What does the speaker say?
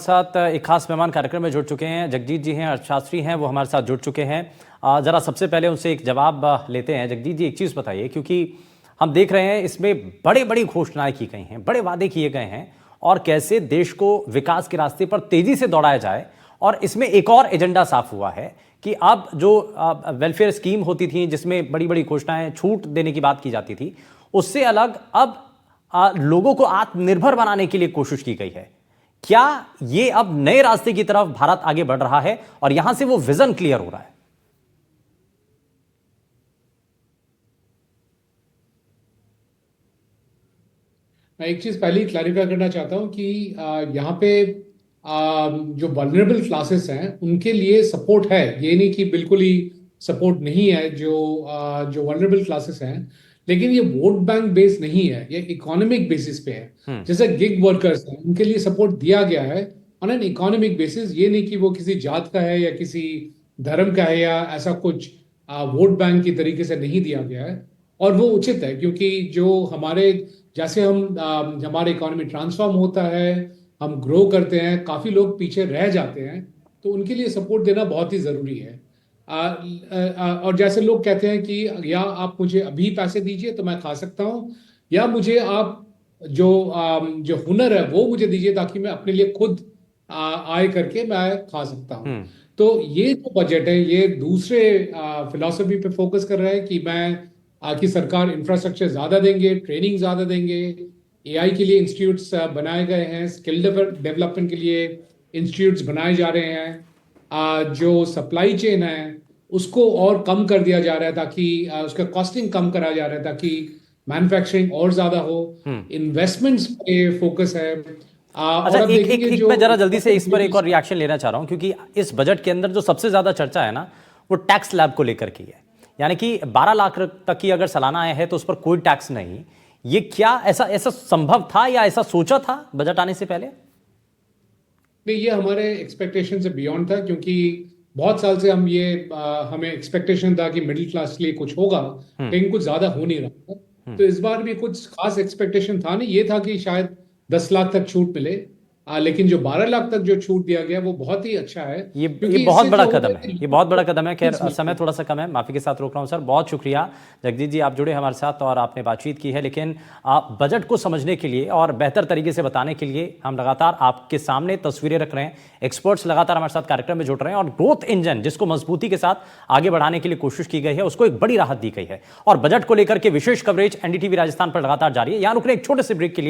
साथ एक खास मेहमान कार्यक्रम में जुड़ चुके हैं। जगजीत जी हैं, अर्थशास्त्री हैं, वो हमारे साथ जुड़ चुके हैं। जरा सबसे पहले उनसे एक जवाब लेते हैं। जगजीत जी, एक चीज़ बताइए, क्योंकि हम देख रहे हैं इसमें बड़ी बड़ी घोषणाएं की गई हैं, बड़े वादे किए गए हैं और कैसे देश को विकास के रास्ते पर तेजी से दौड़ाया जाए। और इसमें एक और एजेंडा साफ हुआ है कि अब जो वेलफेयर स्कीम होती थी जिसमें बड़ी बड़ी घोषणाएं, छूट देने की बात की जाती थी, उससे अलग अब लोगों को आत्मनिर्भर बनाने के लिए कोशिश की गई है। क्या ये अब नए रास्ते की तरफ भारत आगे बढ़ रहा है और यहां से वो विजन क्लियर हो रहा है? मैं एक चीज पहले ही क्लैरिफाई करना चाहता हूं कि यहाँ पे जो वल्नरेबल क्लासेस हैं उनके लिए सपोर्ट है। ये नहीं कि बिल्कुल ही सपोर्ट नहीं है। जो वल्नरेबल क्लासेस हैं, लेकिन ये वोट बैंक बेस नहीं है, ये इकोनॉमिक बेसिस पे है। जैसे गिग वर्कर्स हैं, उनके लिए सपोर्ट दिया गया है ऑन एन इकोनॉमिक बेसिस। ये नहीं कि वो किसी जात का है या किसी धर्म का है या ऐसा कुछ वोट बैंक की तरीके से नहीं दिया गया है। और वो उचित है, क्योंकि जो हमारे जैसे हमारे इकोनॉमी ट्रांसफॉर्म होता है, हम ग्रो करते हैं, काफी लोग पीछे रह जाते हैं, तो उनके लिए सपोर्ट देना बहुत ही जरूरी है। और जैसे लोग कहते हैं कि या आप मुझे अभी पैसे दीजिए तो मैं खा सकता हूँ, या मुझे आप जो हुनर है वो मुझे दीजिए ताकि मैं अपने लिए खुद आय करके मैं खा सकता हूँ। तो ये जो बजट है ये दूसरे फिलॉसफी पे फोकस कर रहा है कि कि सरकार इंफ्रास्ट्रक्चर ज्यादा देंगे, ट्रेनिंग ज्यादा देंगे, एआई के लिए इंस्टीट्यूट्स बनाए गए हैं, स्किल डेवलपमेंट के लिए इंस्टीट्यूट्स बनाए जा रहे हैं। जो सप्लाई चेन है उसको और कम कर दिया जा रहा है ताकि उसका कॉस्टिंग कम करा जा रहा है ताकि मैन्युफैक्चरिंग और ज्यादा हो। इन्वेस्टमेंट्स पे फोकस है। अच्छा, और अब एक एक, देखेंगे एक जो मैं जरा जल्दी से इस पर एक और रिएक्शन लेना चाह रहा हूं, क्योंकि इस बजट के अंदर जो सबसे ज्यादा चर्चा है ना, वो टैक्स स्लैब को लेकर की है। यानी कि 12 लाख तक की अगर सालाना आय है तो उस पर कोई टैक्स नहीं। ये क्या ऐसा ऐसा संभव था या ऐसा सोचा था बजट आने से पहले? नहीं, ये हमारे एक्सपेक्टेशन से बियॉन्ड था, क्योंकि बहुत साल से हमें एक्सपेक्टेशन था कि मिडिल क्लास के लिए कुछ होगा, लेकिन कुछ ज्यादा हो नहीं रहा था। तो इस बार भी कुछ खास एक्सपेक्टेशन था नहीं। ये था कि शायद 10 लाख तक छूट मिले। लेकिन जो 12 लाख तक जो छूट दिया गया वो बहुत ही अच्छा है, ये क्योंकि बहुत इससे बड़ा जो होता कदम है है, कि ये बहुत बड़ा कदम है। खैर समय लोग थोड़ा सा कम है, माफी के साथ रोक रहा हूं सर। बहुत शुक्रिया जगजीत जी, आप जुड़े हमारे साथ और आपने बातचीत की है। लेकिन आप बजट को समझने के लिए और बेहतर तरीके से बताने के लिए हम लगातार आपके सामने तस्वीरें रख रहे हैं। एक्सपर्ट्स लगातार हमारे साथ कार्यक्रम में जुड़ रहे हैं और ग्रोथ इंजन जिसको मजबूती के साथ आगे बढ़ाने के लिए कोशिश की गई है, उसको एक बड़ी राहत दी गई है। और बजट को लेकर के विशेष कवरेज एनडीटीवी राजस्थान पर लगातार जारी है। यहां रुक रहे एक छोटे से ब्रेक के लिए।